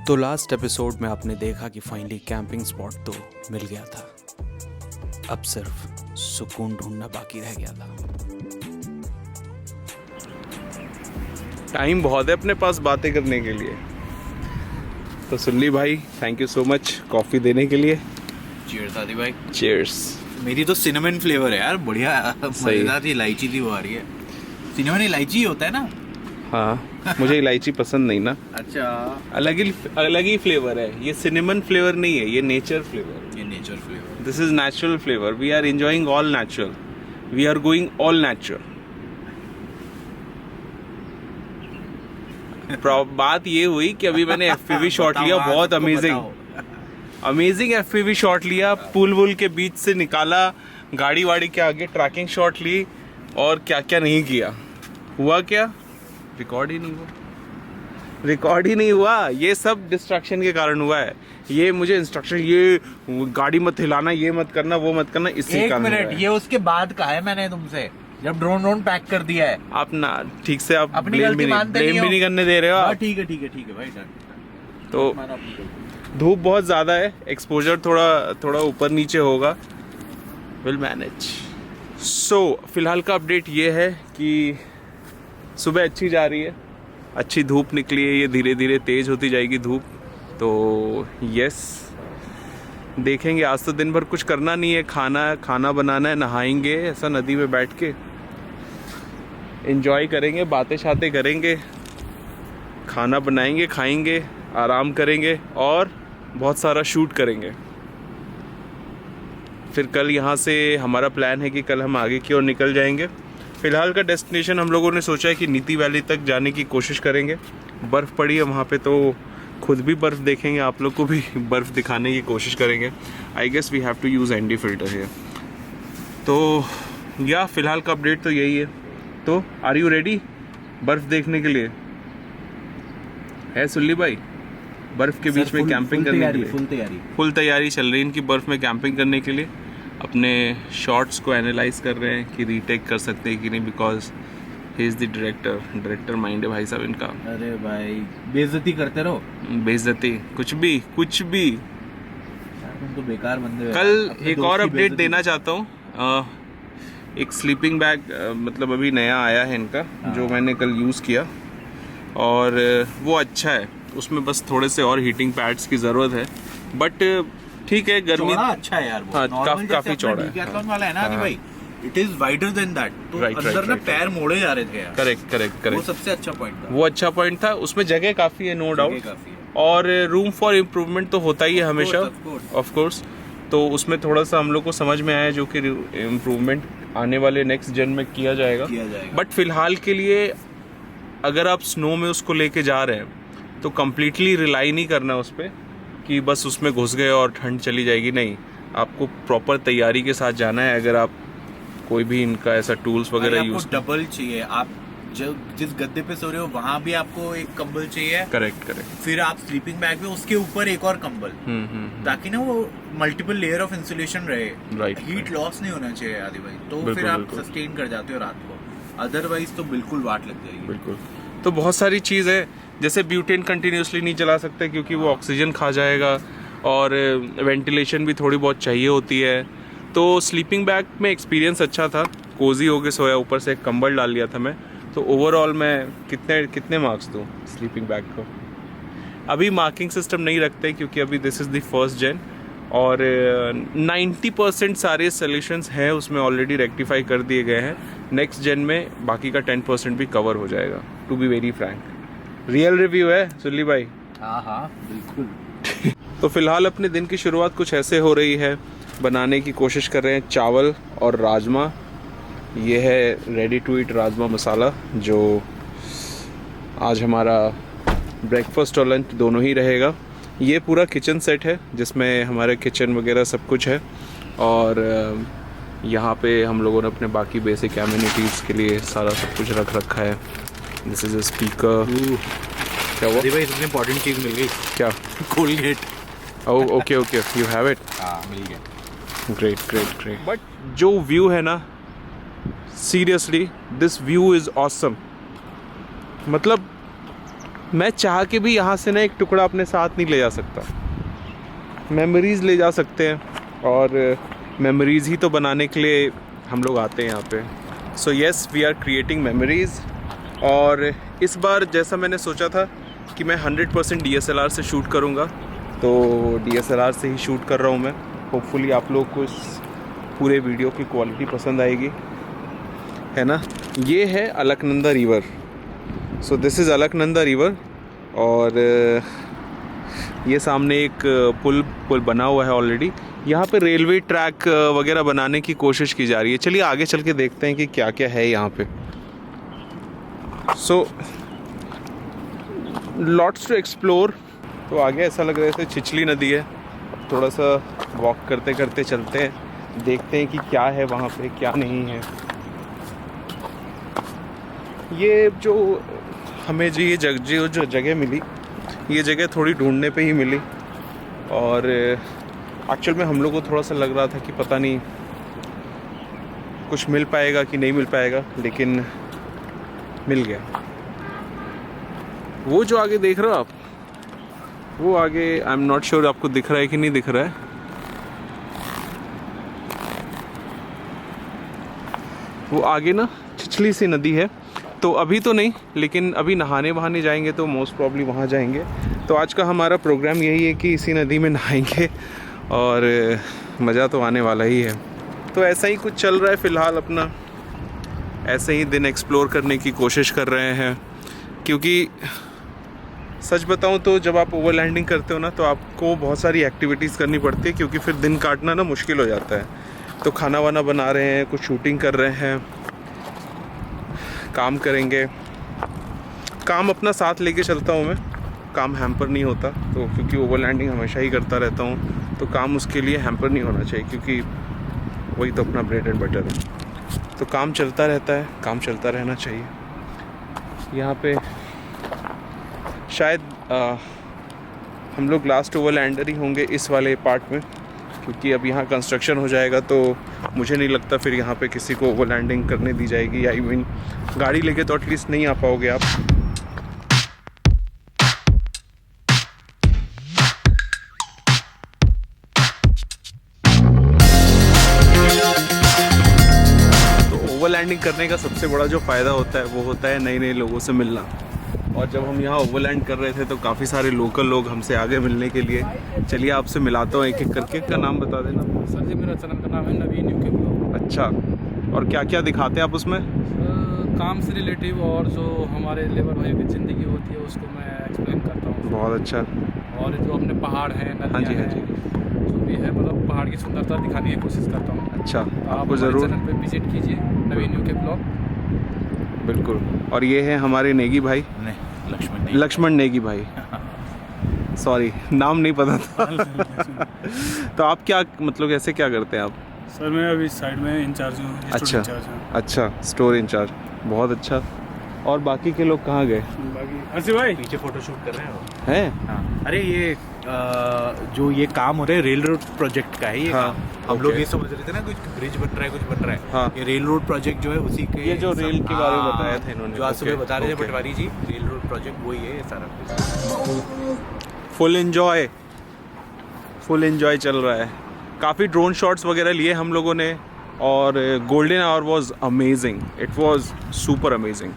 तो last episode में आपने देखा कि फाइनली कैंपिंग स्पॉट तो मिल गया था। अब सिर्फ सुकून ढूंढना बाकी रह गया था। टाइम बहुत है अपने पास बातें करने के लिए। तो सुनली भाई, thank you so much coffee देने के लिए। चीयर्स आदि भाई। चीयर्स। मेरी तो सिनेमन फ्लेवर है यार, बढ़िया मजेदार थी। इलायची थी वो आ रही है। सिनेमन इलायची ही होता है ना? हाँ, मुझे इलायची पसंद नहीं ना। अच्छा, अलग ही फ्लेवर है ये। सिनेमन फ्लेवर नहीं है, ये नेचर फ्लेवर। ये nature flavour. This is natural flavour. We are enjoying all natural. We are going all natural. बात ये हुई कि अभी मैंने FPV शॉट लिया, बहुत अमेजिंग FPV शॉट लिया। पुल वुल के बीच से निकाला, गाड़ी वाड़ी के आगे ट्रैकिंग शॉट ली, और क्या क्या नहीं किया। हुआ क्या? रिकॉर्ड ही नहीं हुआ। ये सब डिस्ट्रैक्शन के कारण हुआ है। ये मुझे इंस्ट्रक्शन, ये गाड़ी मत हिलाना, ये मत करना, वो मत करना, इसी कारण। 1 मिनट, ये उसके बाद कहा है मैंने तुमसे, जब ड्रोन पैक कर दिया है। आप ना ठीक से आप अपनी ब्लेम गलती मानते भी नहीं करने दे रहे हो आप। ठीक है भाई, डन। तो धूप बहुत ज़्यादा है, एक्सपोजर थोड़ा ऊपर नीचे होगा। Will manage. सो फिलहाल का अपडेट ये है कि सुबह अच्छी जा रही है, अच्छी धूप निकली है। ये धीरे धीरे तेज़ होती जाएगी धूप। तो यस, देखेंगे। आज तो दिन भर कुछ करना नहीं है, खाना बनाना है, नहाएंगे ऐसा नदी में बैठ के, एंजॉय करेंगे, बातें शातें करेंगे, खाना बनाएंगे, खाएंगे, आराम करेंगे और बहुत सारा शूट करेंगे। फिर कल यहाँ से हमारा प्लान है कि कल हम आगे की ओर निकल जाएंगे। फ़िलहाल का डेस्टिनेशन हम लोगों ने सोचा है कि नीति वैली तक जाने की कोशिश करेंगे। बर्फ़ पड़ी है वहाँ पे, तो खुद भी बर्फ़ देखेंगे, आप लोग को भी बर्फ़ दिखाने की कोशिश करेंगे। I guess we have to use ND filter है। तो या फ़िलहाल का अपडेट तो यही है। तो आर यू रेडी बर्फ़ देखने के लिए? है सुल्ली भाई? बर्फ़ के बीच में कैंपिंग करने के लिए फुल तैयारी चल रही है इनकी बर्फ़ में कैंपिंग करने के लिए। अपने शॉट्स को एनालाइज कर रहे हैं कि रीटेक कर सकते हैं कि नहीं, because he is the director mind है भाई साहब इनका। अरे भाई, बेइज्जती करते रहो। बेइज्जती कुछ भी तुम तो बेकार बंदे हो। कल एक और अपडेट देना चाहता हूँ। एक स्लीपिंग बैग मतलब अभी नया आया है इनका, जो मैंने कल यूज़ किया, और वो अच्छा है। उसमें बस थोड़े से और हीटिंग पैड्स की ज़रूरत है, बट ठीक है। गर्मी अच्छा है यार वो। हाँ, काफी चौड़ा है। डिकैथलॉन वाला है ना आदि भाई, it is wider than that. तो अंदर ना पैर मोड़े जा रहे थे यार। करेक्ट। वो सबसे अच्छा पॉइंट था। उसमें जगह काफी है, नो डाउट, और रूम फॉर इम्प्रूवमेंट तो होता ही है हमेशा, ऑफ कोर्स। तो उसमें थोड़ा सा हम लोग को समझ में आया, जो कि इम्प्रूवमेंट आने वाले नेक्स्ट जन में किया जाएगा। बट फिलहाल के लिए अगर आप स्नो में उसको लेके जा रहे हैं तो कम्प्लीटली रिलाई नहीं करना उस पर कि बस उसमें घुस गए और ठंड चली जाएगी। नहीं, आपको प्रॉपर तैयारी के साथ जाना है। अगर आप कोई भी इनका ऐसा टूल्स वगैरह यूज, डबल चाहिए। आप जिस गद्दे पे सो रहे हो वहां भी आपको एक कंबल चाहिए। करेक्ट। फिर आप स्लीपिंग बैग में उसके ऊपर एक और कंबल, ताकि ना वो मल्टीपल लेयर ऑफ इंसुलेशन रहे। हीट लॉस नहीं होना चाहिए आदि भाई। तो फिर आप सस्टेन कर जाते हो रात को, अदरवाइज तो बिल्कुल वाट लग जाएगी। बिल्कुल। तो बहुत सारी चीज़ है, जैसे ब्यूटेन कंटिन्यूसली नहीं चला सकते क्योंकि वो ऑक्सीजन खा जाएगा, और वेंटिलेशन भी थोड़ी बहुत चाहिए होती है। तो स्लीपिंग बैग में एक्सपीरियंस अच्छा था, कोजी होके सोया, ऊपर से एक कंबल डाल लिया था मैं। तो ओवरऑल मैं कितने मार्क्स दूँ स्लीपिंग बैग को? अभी मार्किंग सिस्टम नहीं रखते क्योंकि अभी दिस इज़ द फर्स्ट जेन, और 90% सारे सोल्यूशंस हैं उसमें ऑलरेडी रेक्टिफाई कर दिए गए हैं। नेक्स्ट जेन में बाकी का 10% भी कवर हो जाएगा। To be very frank, real review है सुल्ली भाई। हाँ बिल्कुल। तो फिलहाल अपने दिन की शुरुआत कुछ ऐसे हो रही है। बनाने की कोशिश कर रहे हैं चावल और राजमा। ये है ready to eat rajma masala, जो आज हमारा ब्रेकफास्ट और लंच दोनों ही रहेगा। ये पूरा किचन सेट है जिसमें हमारे किचन वगैरह सब कुछ है, और यहाँ पे हम लोगों ने अपने बाकी बेसिक एमिनिटीज़ के लिए सारा सब कुछ रख रखा है। This is a speaker. क्या हुआ भाई? सबसे इम्पोर्टेंट चीज़ मिल गई। क्या? Colgate. Okay, you have it. हाँ, मिल गया। ग्रेट। बट जो व्यू है ना, seriously this view is awesome. मतलब मैं चाह के भी यहाँ से ना एक टुकड़ा अपने साथ नहीं ले जा सकता। मेमोरीज़ ले जा सकते हैं, और मेमोरीज़ ही तो बनाने के लिए हम लोग आते हैं यहाँ पे। So yes, we are creating memories. और इस बार जैसा मैंने सोचा था कि मैं 100% DSLR से शूट करूँगा, तो DSLR से ही शूट कर रहा हूँ मैं। होपफुली आप लोग को इस पूरे वीडियो की क्वालिटी पसंद आएगी, है ना। ये है Alaknanda river. So this is Alaknanda river, और ये सामने एक पुल बना हुआ है ऑलरेडी। यहाँ पे रेलवे ट्रैक वगैरह बनाने की कोशिश की जा रही है। चलिए आगे चल के देखते हैं कि क्या क्या है यहाँ पे। So lots to explore. तो आगे ऐसा लग रहा है जैसे छिछली नदी है। थोड़ा सा वॉक करते करते चलते हैं, देखते हैं कि क्या है वहाँ पे, क्या नहीं है। ये जो हमें जो ये जो जगह मिली, ये जगह थोड़ी ढूंढने पे ही मिली, और एक्चुअल में हम लोग को थोड़ा सा लग रहा था कि पता नहीं कुछ मिल पाएगा कि नहीं मिल पाएगा, लेकिन मिल गया। वो जो आगे देख रहे हो आप, वो आगे आई एम नॉट श्योर आपको दिख रहा है कि नहीं दिख रहा है। वो आगे ना छिछली सी नदी है, तो अभी तो नहीं, लेकिन अभी नहाने वहाने जाएंगे तो मोस्ट प्रॉब्ली वहाँ जाएंगे। तो आज का हमारा प्रोग्राम यही है कि इसी नदी में नहाएंगे, और मज़ा तो आने वाला ही है। तो ऐसा ही कुछ चल रहा है फ़िलहाल अपना, ऐसे ही दिन एक्सप्लोर करने की कोशिश कर रहे हैं। क्योंकि सच बताऊं तो जब आप ओवरलैंडिंग करते हो ना, तो आपको बहुत सारी एक्टिविटीज़ करनी पड़ती है, क्योंकि फिर दिन काटना ना मुश्किल हो जाता है। तो खाना वाना बना रहे हैं, कुछ शूटिंग कर रहे हैं, काम करेंगे। काम अपना साथ लेके चलता हूँ मैं, काम हैम्पर नहीं होता। तो क्योंकि ओवरलैंडिंग हमेशा ही करता रहता हूँ, तो काम उसके लिए हैम्पर नहीं होना चाहिए, क्योंकि वही तो अपना ब्रेड एंड बटर है। तो काम चलता रहता है, काम चलता रहना चाहिए। यहाँ पे शायद हम लोग लास्ट ओवरलैंडर ही होंगे इस वाले पार्ट में, क्योंकि अब यहाँ कंस्ट्रक्शन हो जाएगा, तो मुझे नहीं लगता फिर यहाँ पे किसी को ओवरलैंडिंग करने दी जाएगी। आई मीन गाड़ी लेके तो एटलीस्ट नहीं आ पाओगे आप। ओवरलैंडिंग करने का सबसे बड़ा जो फ़ायदा होता है वो होता है नए नए लोगों से मिलना। और जब हम यहाँ ओवरलैंड कर रहे थे तो काफ़ी सारे लोकल लोग हमसे आगे मिलने के लिए। चलिए आपसे मिलाता हूँ एक एक करके। का नाम बता देना सर जी। मेरा चैनल का नाम है नवीन यूके ब्लॉग। अच्छा, और क्या क्या दिखाते हैं आप उसमें? काम से रिलेटिव और जो हमारे लेबर भाइयों की ज़िंदगी होती है उसको मैं एक्सप्लेन करता हूँ। बहुत अच्छा। और जो अपने पहाड़ हैं, नदियाँ हैं, जो भी है, मतलब पहाड़ की सुंदरता दिखाने की कोशिश करता हूँ। अच्छा, आप ज़रूर चैनल पे विजिट कीजिए, नवीन यूके ब्लॉग। बिल्कुल। और ये है हमारे नेगी भाई, लक्ष्मण नेगी भाई। सॉरी, नाम नहीं पता था। तो आप क्या मतलब ऐसे क्या करते हैं आप? सर मैं अभी साइड में इंचार्ज हूँ। अच्छा अच्छा, स्टोर इंचार्ज। बहुत अच्छा। और बाकी के लोग कहाँ गए? बाकी अर्सी भाई पीछे फोटोशूट कर रहे हैं। हैं? हाँ। अरे ये जो ये काम हो रहा है रेल रोड प्रोजेक्ट का है ये। हाँ, हम लोग ये समझ रहे थे ना कुछ ब्रिज बन रहा है, कुछ बन रहा है। हाँ। ये रेल रोड प्रोजेक्ट जो है उसी के, ये जो रेल के बारे में बताया था इन्होंने, जो आज सुबह बता रहे थे ओके। पटवारी जी, रेल रोड प्रोजेक्ट वही है ये सारा। फुल एंजॉय चल रहा है। काफ़ी ड्रोन शॉट्स वगैरह लिए हम लोगों ने, और golden hour was amazing. It was super amazing.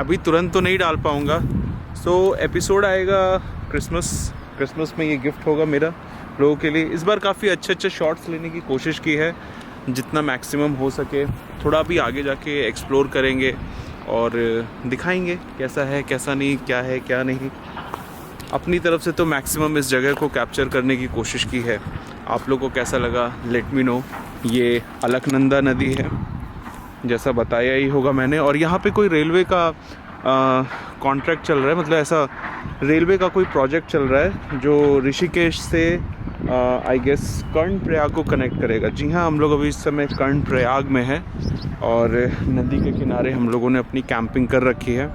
अभी तुरंत तो नहीं डाल पाऊँगा। सो एपिसोड आएगा क्रिसमस में। ये गिफ्ट होगा मेरा लोगों के लिए। इस बार काफ़ी अच्छे शॉट्स लेने की कोशिश की है, जितना मैक्सिमम हो सके। थोड़ा भी आगे जाके एक्सप्लोर करेंगे और दिखाएंगे कैसा है, कैसा नहीं, क्या है, क्या नहीं। अपनी तरफ से तो मैक्सिमम इस जगह को कैप्चर करने की कोशिश की है। आप लोगों को कैसा लगा लेट मी नो। ये अलकनंदा नदी है, जैसा बताया ही होगा मैंने। और यहाँ पे कोई रेलवे का कॉन्ट्रैक्ट चल रहा है, मतलब ऐसा रेलवे का कोई प्रोजेक्ट चल रहा है जो ऋषिकेश से आई गेस कर्णप्रयाग को कनेक्ट करेगा। जी हाँ, हम लोग अभी इस समय कर्णप्रयाग में हैं और नदी के किनारे हम लोगों ने अपनी कैंपिंग कर रखी है।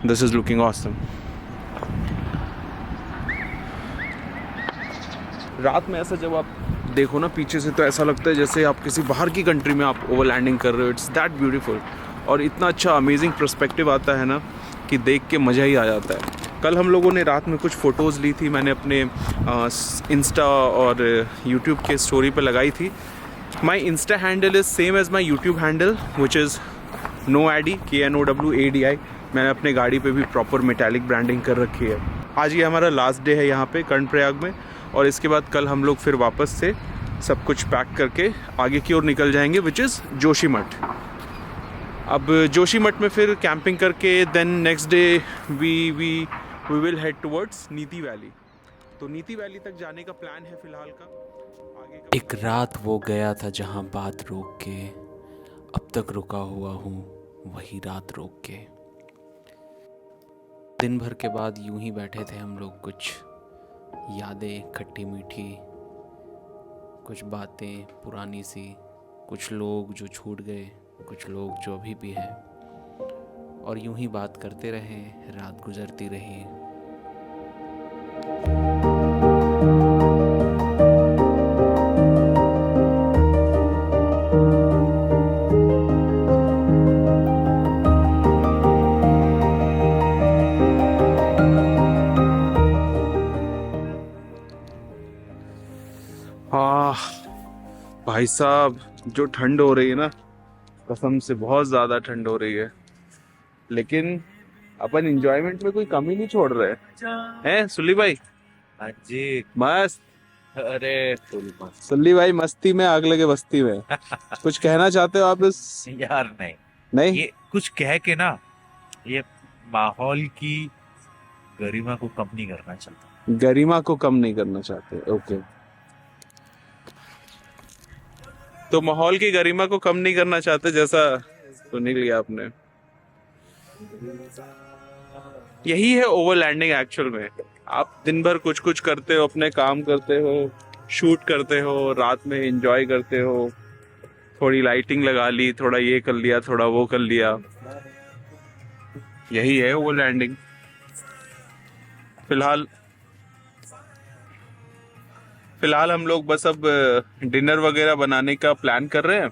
This is looking awesome. रात में ऐसा जब आप देखो ना पीछे से, तो ऐसा लगता है जैसे आप किसी बाहर की कंट्री में आप ओवरलैंडिंग कर रहे हो। It's that beautiful. और इतना अच्छा अमेजिंग पर्सपेक्टिव आता है ना कि देख के मज़ा ही आ जाता है। कल हम लोगों ने रात में कुछ फ़ोटोज़ ली थी, मैंने अपने इंस्टा और यूट्यूब के स्टोरी पे लगाई थी। माई Insta handle is same as my YouTube handle which is NOADI KNOWADI। मैंने अपने गाड़ी पे भी प्रॉपर मेटालिक ब्रांडिंग कर रखी है। आज ये हमारा लास्ट डे है यहाँ पे कर्णप्रयाग में, और इसके बाद कल हम लोग फिर वापस से सब कुछ पैक करके आगे की ओर निकल जाएंगे विच इज़ जोशीमठ। अब जोशीमठ में फिर कैंपिंग करके then next day we will head towards Niti Valley. तो नीति वैली तक जाने का प्लान है फिलहाल का। आगे का एक रात वो गया था जहां बात रोक के, अब तक रुका हुआ हूँ वही रात रोक के। दिन भर के बाद यूं ही बैठे थे हम लोग, कुछ यादें खट्टी मीठी, कुछ बातें पुरानी सी, कुछ लोग जो छूट गए, कुछ लोग जो अभी भी हैं, और यूं ही बात करते रहे, रात गुजरती रही। भाई साहब जो ठंड हो रही है ना, कसम से बहुत ज़्यादा ठंड हो रही है, लेकिन अपन एंजॉयमेंट में कोई कमी नहीं छोड़ रहे हैं। सुल्ली भाई? हाँ जी मस्त। अरे सुल्ली भाई मस्ती में आग लगे बस्ती में। कुछ कहना चाहते हो आप इस? यार नहीं, ये कुछ कह के ना ये माहौल की गरिमा को कम नहीं करना चाहता। गरिमा को कम नहीं करना चाहते, ओके। तो माहौल की गरिमा को कम नहीं करना चाहते, जैसा सुन ही लिया आपने। यही है ओवरलैंडिंग एक्चुअल में। आप दिन भर कुछ कुछ करते हो, अपने काम करते हो, शूट करते हो, रात में एंजॉय करते हो, थोड़ी लाइटिंग लगा ली, थोड़ा ये कर लिया, थोड़ा वो कर लिया, यही है ओवरलैंडिंग। फिलहाल हम लोग बस अब डिनर वगैरह बनाने का प्लान कर रहे हैं,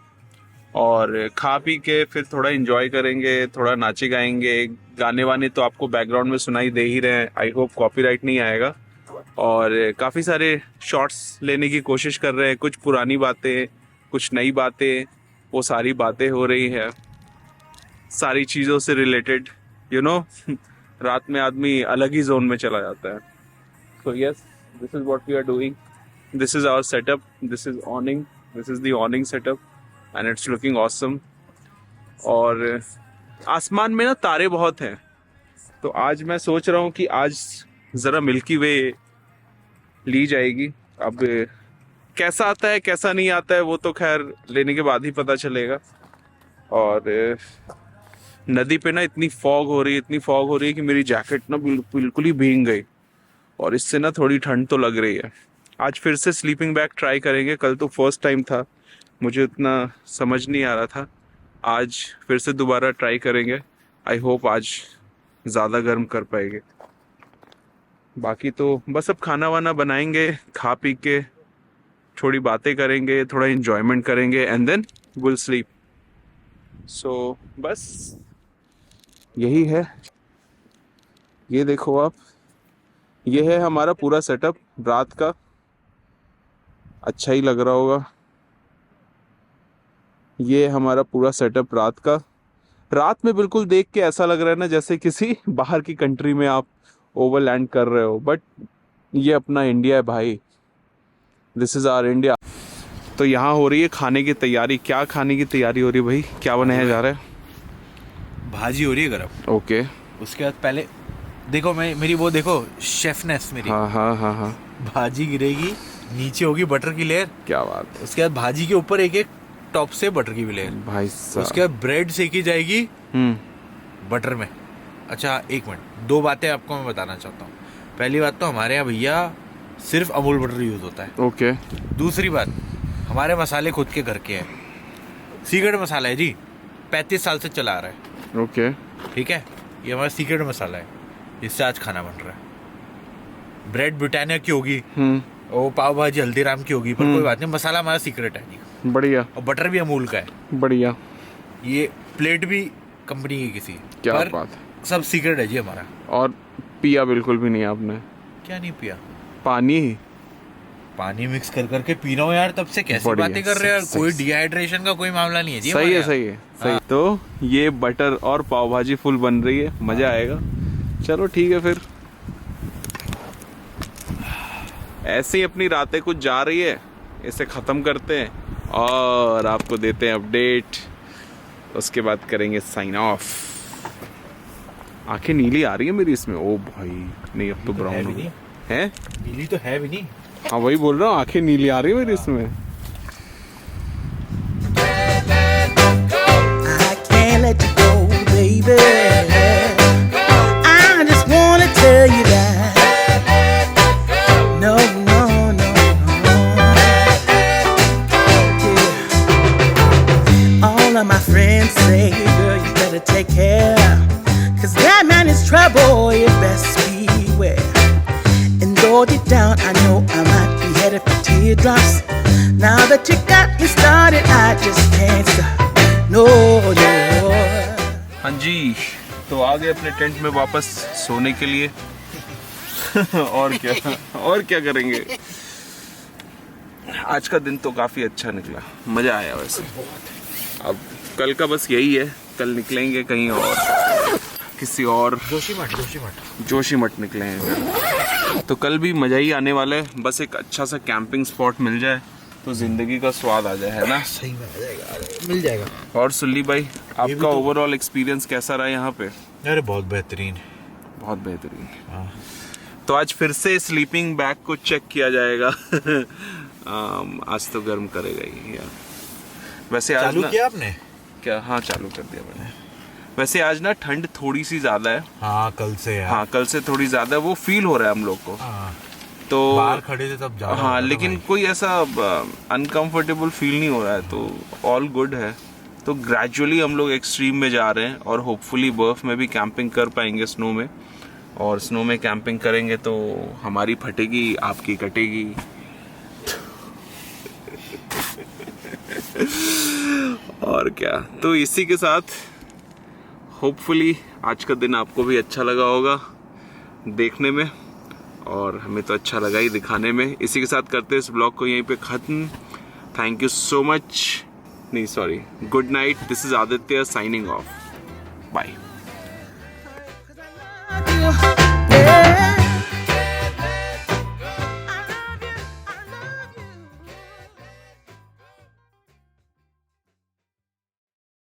और खा पी के फिर थोड़ा एंजॉय करेंगे, थोड़ा नाचे गाएंगे। गाने वाने तो आपको बैकग्राउंड में सुनाई दे ही रहे हैं, आई होप कॉपीराइट नहीं आएगा। और काफ़ी सारे शॉट्स लेने की कोशिश कर रहे हैं, कुछ पुरानी बातें, कुछ नई बातें, वो सारी बातें हो रही है सारी चीज़ों से रिलेटेड, यू नो। रात में आदमी अलग ही जोन में चला जाता है। So yes, this is what we are doing, this is our setup, this is awning, this is the awning setup and it's looking awesome. और आसमान में ना तारे बहुत हैं, तो आज मैं सोच रहा हूँ कि आज ज़रा मिल्की वे ली जाएगी। अब कैसा आता है कैसा नहीं आता है वो तो खैर लेने के बाद ही पता चलेगा। और नदी पे ना इतनी फॉग हो रही है कि मेरी जैकेट ना बिल्कुल ही भीग गई, और इससे ना थोड़ी ठंड तो लग रही है। आज फिर से स्लीपिंग बैग ट्राई करेंगे। कल तो फर्स्ट टाइम था, मुझे उतना समझ नहीं आ रहा था, आज फिर से दोबारा ट्राई करेंगे। आई होप आज ज़्यादा गर्म कर पाएंगे। बाकी तो बस अब खाना वाना बनाएंगे, खा पी के थोड़ी बातें करेंगे, थोड़ा एंजॉयमेंट करेंगे एंड देन विल स्लीप। सो बस यही है। ये देखो आप, ये है हमारा पूरा सेटअप रात का। अच्छा ही लग रहा होगा। ये हमारा पूरा सेटअप रात का। रात में बिल्कुल देख के ऐसा लग रहा है ना जैसे किसी बाहर की कंट्री में आप ओवरलैंड कर रहे हो, बट ये अपना इंडिया है भाई, दिस इज आवर इंडिया। तो यहाँ हो रही है खाने की तैयारी। क्या खाने की तैयारी हो रही है भाई? क्या बनाया जा रहा है? भाजी हो रही है गरम। ओके। उसके बाद पहले देखो, मेरी वो देखो शेफनेस मेरी। हाँ। भाजी गिरेगी, नीचे होगी बटर की लेयर। क्या बात है। उसके बाद भाजी के ऊपर एक एक टॉप से बटर की भी लेयर भाई साहब। उसके बाद ब्रेड सेकी जाएगी बटर में। अच्छा एक मिनट, दो बातें आपको मैं बताना चाहता हूँ। पहली बात तो हमारे यहाँ भैया सिर्फ अमूल बटर यूज होता है। ओके। दूसरी बात, हमारे मसाले खुद के घर के हैं, सीक्रेट मसाला है जी, 35 साल से चला आ रहा है। ओके ठीक है, ये हमारा सीक्रेट मसाला है, इससे आज खाना बन रहा है। ब्रेड ब्रिटानिया की होगी, वो पाव भाजी हल्दीराम की होगी, पर कोई बात नहीं, मसाला हमारा सीक्रेट है जी। बढ़िया। और बटर भी अमूल का है। बढ़िया। ये प्लेट भी कंपनी की किसी। क्या पर बात, सब सीक्रेट है जी हमारा। और पिया बिल्कुल भी नहीं आपने? क्या नहीं पिया? पानी ही। पानी मिक्स कर करके पी रहा हूँ यार, तब से कैसी बातें कर रहे हैं यार। कोई डिहाइड्रेशन का कोई मामला नहीं है जी। सही है, सही है, सही। तो ये बटर और पाव भाजी फुल बन रही है, मजा आएगा। चलो ठीक है, फिर ऐसे ही अपनी रातें कुछ जा रही है, इसे खत्म करते हैं और आपको देते हैं अपडेट, उसके बाद करेंगे साइन ऑफ। आंखें नीली आ रही है मेरी इसमें। ओ भाई नहीं, अब तो ब्राउन हो गई है। नीली तो है भी नहीं। हाँ वही बोल रहा हूँ, आंखें नीली आ रही है मेरी इसमें। I can't let you go, baby. I just wanna tell you that. No, no, no, no. Yeah. All of my friends say, girl, you better take care. 'Cause that man is trouble, you best beware. And though deep down I know I might be headed for teardrops. Now that you got me started, I just can't stop. No, no. हाँ जी, तो आ गए अपने tent में वापस सोने के लिए। और क्या करेंगे। आज का दिन तो काफी अच्छा निकला, मजा आया वैसे। अब कल का बस यही है, कल निकलेंगे कहीं और, किसी और जोशीमठ निकलेंगे। तो कल भी मजा ही आने वाला है, बस एक अच्छा सा कैंपिंग स्पॉट मिल जाए तो जिंदगी का स्वाद आ जाए, है ना। सही में आ जाएगा, मिल जाएगा। और सुल्ली भाई, आपका ओवरऑल एक्सपीरियंस कैसा रहा यहाँ पे? अरे बहुत बेहतरीन, बहुत बेहतरीन। तो आज फिर से स्लीपिंग बैग को चेक किया जाएगा। आज तो गर्म करेगा ही यार। वैसे आज चालू ना, किया आपने क्या? हाँ चालू कर दिया मैंने। वैसे आज ना ठंड थोड़ी सी ज्यादा है। हाँ कल से यार। हाँ कल से थोड़ी ज्यादा है, वो फील हो रहा है हम लोग को। तो बाहर खड़े थे तब ज्यादा। हाँ, लेकिन कोई ऐसा अनकंफर्टेबल फील नहीं हो रहा है, तो ऑल गुड है। तो ग्रेजुअली हम लोग एक्सट्रीम में जा रहे हैं और होपफुली बर्फ में भी कैंपिंग कर पाएंगे, स्नो में। और स्नो में कैंपिंग करेंगे तो हमारी फटेगी, आपकी कटेगी। और क्या, तो इसी के साथ होपफुली आज का दिन आपको भी अच्छा लगा होगा देखने में, और हमें तो अच्छा लगा ही दिखाने में। इसी के साथ करते हैं इस ब्लॉग को यहीं पे खत्म। थैंक यू सो मच, नहीं sorry, good night. This is Aditya signing off, bye. You